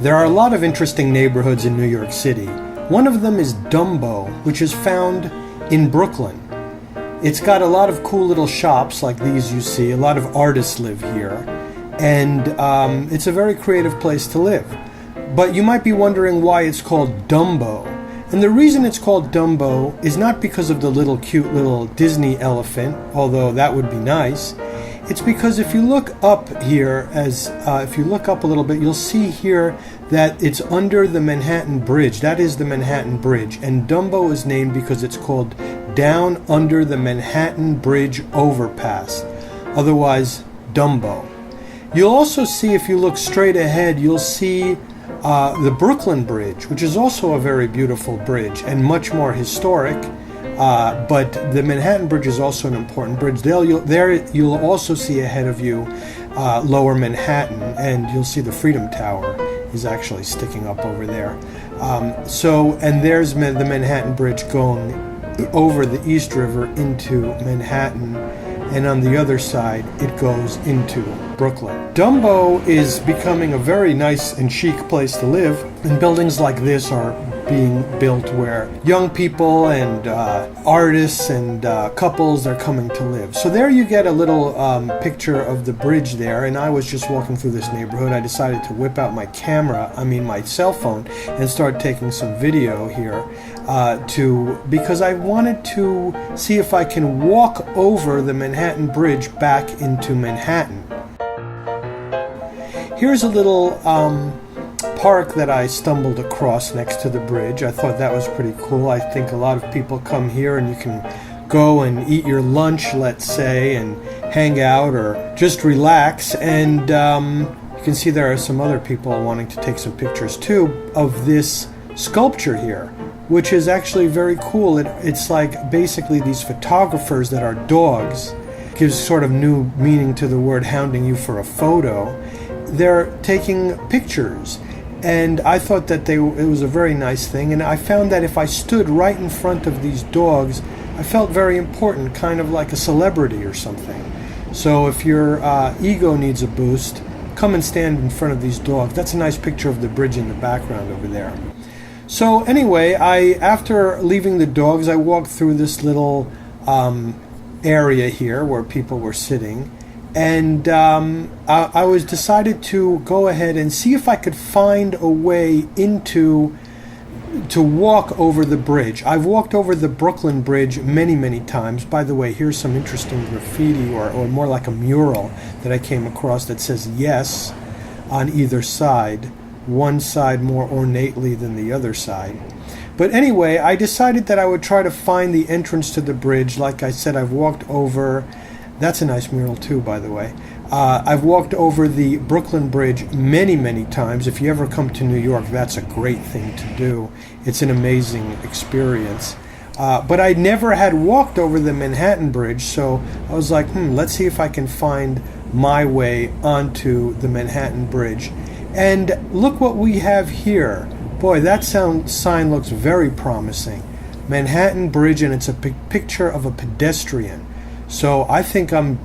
There are a lot of interesting neighborhoods in New York City. One of them is DUMBO, which is found in Brooklyn. It's got a lot of cool little shops like these you see. A lot of artists live here. And it's a very creative place to live. But you might be wondering why it's called DUMBO. And the reason it's called DUMBO is not because of the cute little Disney elephant, although that would be nice. It's because if you look up here, if you look up a little bit, you'll see here that it's under the Manhattan Bridge. That is the Manhattan Bridge. And DUMBO is named because it's called Down Under the Manhattan Bridge Overpass, otherwise DUMBO. You'll also see, if you look straight ahead, you'll see the Brooklyn Bridge, which is also a very beautiful bridge and much more historic. But the Manhattan Bridge is also an important bridge. There you'll also see ahead of you Lower Manhattan, and you'll see the Freedom Tower is actually sticking up over there. And there's the Manhattan Bridge going over the East River into Manhattan, and on the other side it goes into Brooklyn. DUMBO is becoming a very nice and chic place to live, and buildings like this are being built where young people and artists and couples are coming to live. So there you get a little picture of the bridge there, and I was just walking through this neighborhood. I decided to whip out my cell phone, and start taking some video here because I wanted to see if I can walk over the Manhattan Bridge back into Manhattan. Here's a little park that I stumbled across next to the bridge. I thought that was pretty cool. I think a lot of people come here and you can go and eat your lunch, let's say, and hang out or just relax. And you can see there are some other people wanting to take some pictures too of this sculpture here, which is actually very cool. It's like basically these photographers that are dogs. Gives sort of new meaning to the word hounding you for a photo. They're taking pictures. And I thought that it was a very nice thing. And I found that if I stood right in front of these dogs, I felt very important, kind of like a celebrity or something. So if your ego needs a boost, come and stand in front of these dogs. That's a nice picture of the bridge in the background over there. So anyway, after leaving the dogs, I walked through this little area here where people were sitting. And I was decided to go ahead and see if I could find a way to walk over the bridge. I've walked over the Brooklyn Bridge many, many times. By the way, here's some interesting graffiti or more like a mural that I came across that says yes on either side, one side more ornately than the other side. But anyway, I decided that I would try to find the entrance to the bridge. Like I said, I've walked over. That's a nice mural too, by the way. I've walked over the Brooklyn Bridge many, many times. If you ever come to New York, that's a great thing to do. It's an amazing experience. But I never had walked over the Manhattan Bridge, so I was like, let's see if I can find my way onto the Manhattan Bridge. And look what we have here. Boy, that sign looks very promising. Manhattan Bridge, and it's a picture of a pedestrian. So I think I'm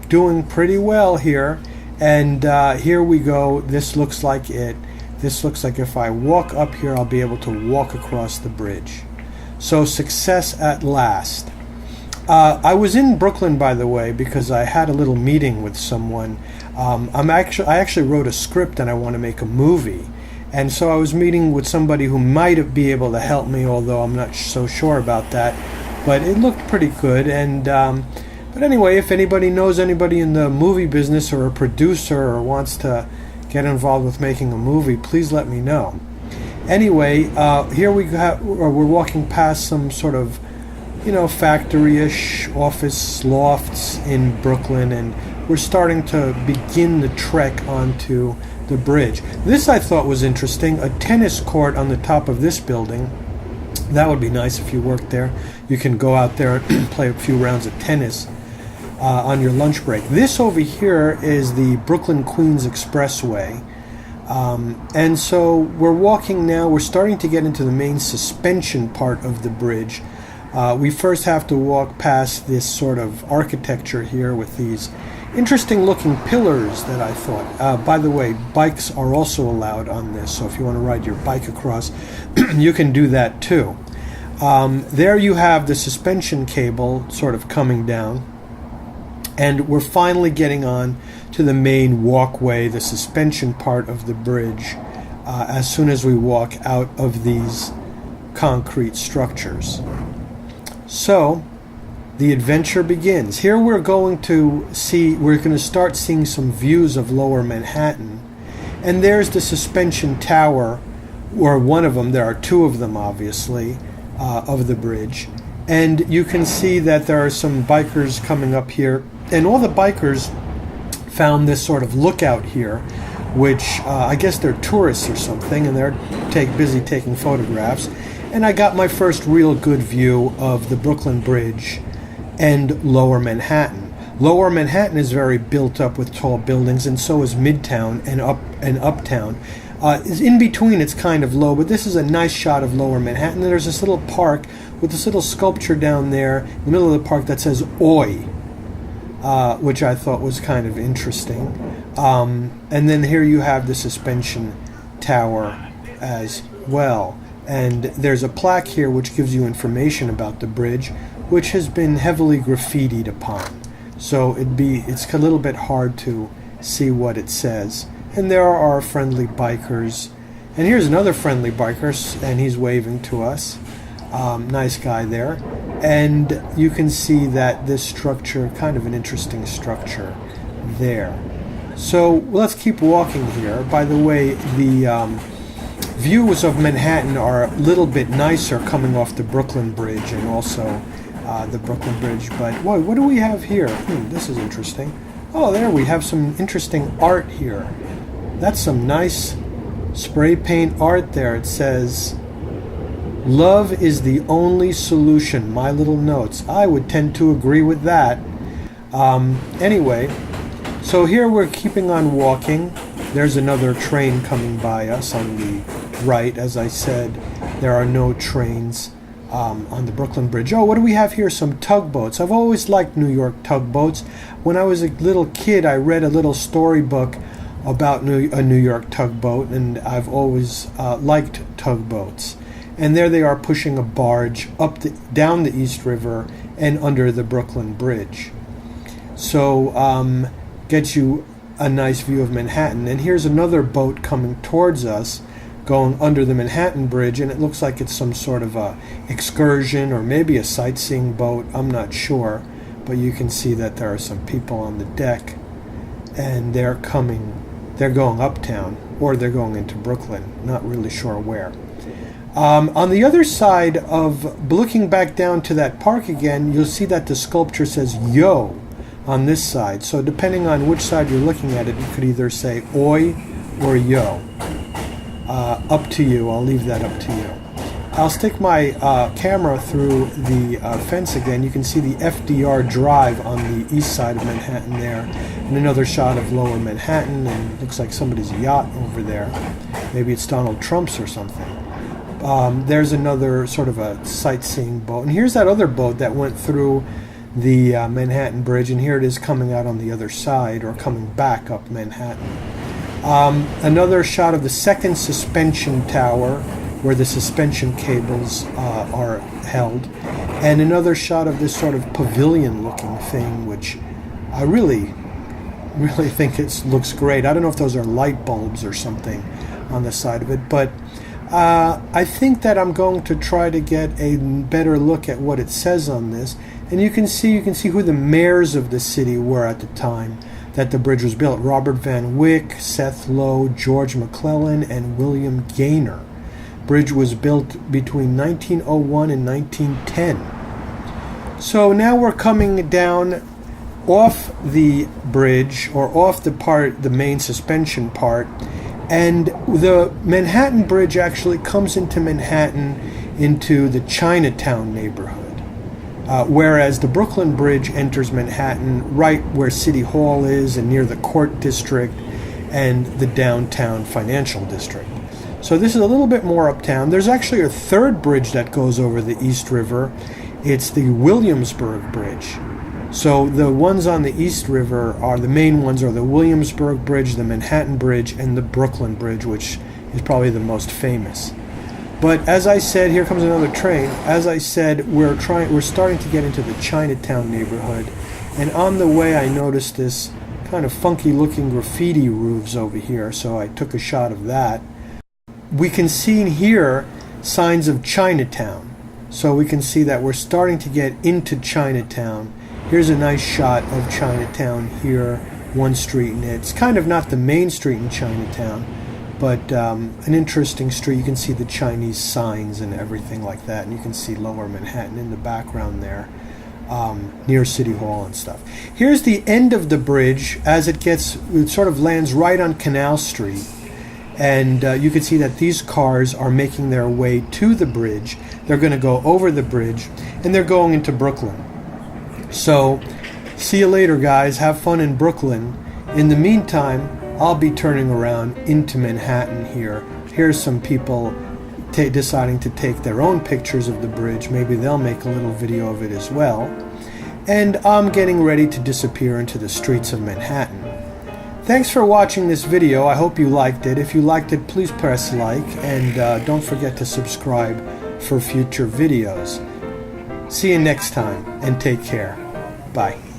doing pretty well here. And here we go. This looks like it. This looks like if I walk up here, I'll be able to walk across the bridge. So success at last. I was in Brooklyn, by the way, because I had a little meeting with someone. I actually wrote a script and I want to make a movie. And so I was meeting with somebody who might be able to help me, although I'm not so sure about that. But it looked pretty good. And but anyway, if anybody knows anybody in the movie business or a producer or wants to get involved with making a movie, please let me know. Anyway, here we're walking past some sort of, factory-ish office lofts in Brooklyn, and we're starting to begin the trek onto the bridge. This I thought was interesting, a tennis court on the top of this building. That would be nice if you worked there. You can go out there and play a few rounds of tennis on your lunch break. This over here is the Brooklyn-Queens Expressway. And so we're walking now. We're starting to get into the main suspension part of the bridge. We first have to walk past this sort of architecture here with these interesting looking pillars that I thought. By the way, bikes are also allowed on this, so if you want to ride your bike across, you can do that too. There you have the suspension cable sort of coming down, and we're finally getting on to the main walkway, the suspension part of the bridge, as soon as we walk out of these concrete structures. So the adventure begins. Here we're going to start seeing some views of Lower Manhattan, and there's the suspension tower, or one of them. There are two of them, obviously, of the bridge, and you can see that there are some bikers coming up here, and all the bikers found this sort of lookout here, which I guess they're tourists or something, and they're busy taking photographs. And I got my first real good view of the Brooklyn Bridge and Lower Manhattan. Lower Manhattan is very built up with tall buildings, and so is Midtown and Uptown. In between, it's kind of low, but this is a nice shot of Lower Manhattan. And there's this little park with this little sculpture down there in the middle of the park that says "Oi," which I thought was kind of interesting. And then here you have the suspension tower as well. And there's a plaque here which gives you information about the bridge, which has been heavily graffitied upon. So it's a little bit hard to see what it says. And there are friendly bikers. And here's another friendly biker, and he's waving to us. Nice guy there. And you can see that this structure, kind of an interesting structure there. So let's keep walking here. By the way, the views of Manhattan are a little bit nicer coming off the Brooklyn Bridge and also the Brooklyn Bridge. But whoa, what do we have here? This is interesting. Oh, there we have some interesting art here. That's some nice spray paint art there. It says, "Love is the only solution, my little notes." I would tend to agree with that. Anyway, so here we're keeping on walking. There's another train coming by us on the right. As I said, there are no trains on the Brooklyn Bridge. Oh, what do we have here? Some tugboats. I've always liked New York tugboats. When I was a little kid, I read a little storybook about a New York tugboat, and I've always liked tugboats. And there they are pushing a barge down the East River and under the Brooklyn Bridge. So gets you a nice view of Manhattan. And here's another boat coming towards us, going under the Manhattan Bridge, and it looks like it's some sort of a excursion or maybe a sightseeing boat. I'm not sure, but you can see that there are some people on the deck, and they're going uptown, or they're going into Brooklyn. Not really sure where. On the other side of, looking back down to that park again, you'll see that the sculpture says "Yo" on this side. So depending on which side you're looking at it, you could either say "Oi" or "Yo." Up to you. I'll leave that up to you. I'll stick my camera through the fence again. You can see the FDR Drive on the east side of Manhattan there, and another shot of Lower Manhattan, and it looks like somebody's yacht over there. Maybe it's Donald Trump's or something. There's another sort of a sightseeing boat, and here's that other boat that went through the Manhattan Bridge, and here it is coming out on the other side, or coming back up Manhattan. Another shot of the second suspension tower, where the suspension cables are held, and another shot of this sort of pavilion-looking thing, which I really think it looks great. I don't know if those are light bulbs or something on the side of it, but I think that I'm going to try to get a better look at what it says on this. And you can see who the mayors of the city were at the time that the bridge was built. Robert Van Wyck, Seth Low, George McClellan, and William Gaynor. Bridge was built between 1901 and 1910. So now we're coming down off the bridge, or off the main suspension part, and the Manhattan Bridge actually comes into Manhattan, into the Chinatown neighborhood. Whereas the Brooklyn Bridge enters Manhattan right where City Hall is, and near the Court District and the downtown financial district. So this is a little bit more uptown. There's actually a third bridge that goes over the East River. It's the Williamsburg Bridge. So the ones on the East River are the main ones are the Williamsburg Bridge, the Manhattan Bridge, and the Brooklyn Bridge, which is probably the most famous. But as I said, here comes another train. As I said, we're starting to get into the Chinatown neighborhood, and on the way I noticed this kind of funky looking graffiti roofs over here, so I took a shot of that. We can see here signs of Chinatown, so we can see that we're starting to get into Chinatown. Here's a nice shot of Chinatown here, one street, and it's kind of not the main street in Chinatown, but an interesting street. You can see the Chinese signs and everything like that, and you can see Lower Manhattan in the background there, near City Hall and stuff. Here's the end of the bridge as it sort of lands right on Canal Street, and you can see that these cars are making their way to the bridge. They're going to go over the bridge, and they're going into Brooklyn. So, see you later, guys. Have fun in Brooklyn. In the meantime, I'll be turning around into Manhattan here. Here's some people deciding to take their own pictures of the bridge. Maybe they'll make a little video of it as well. And I'm getting ready to disappear into the streets of Manhattan. Thanks for watching this video. I hope you liked it. If you liked it, please press like, and don't forget to subscribe for future videos. See you next time, and take care. Bye.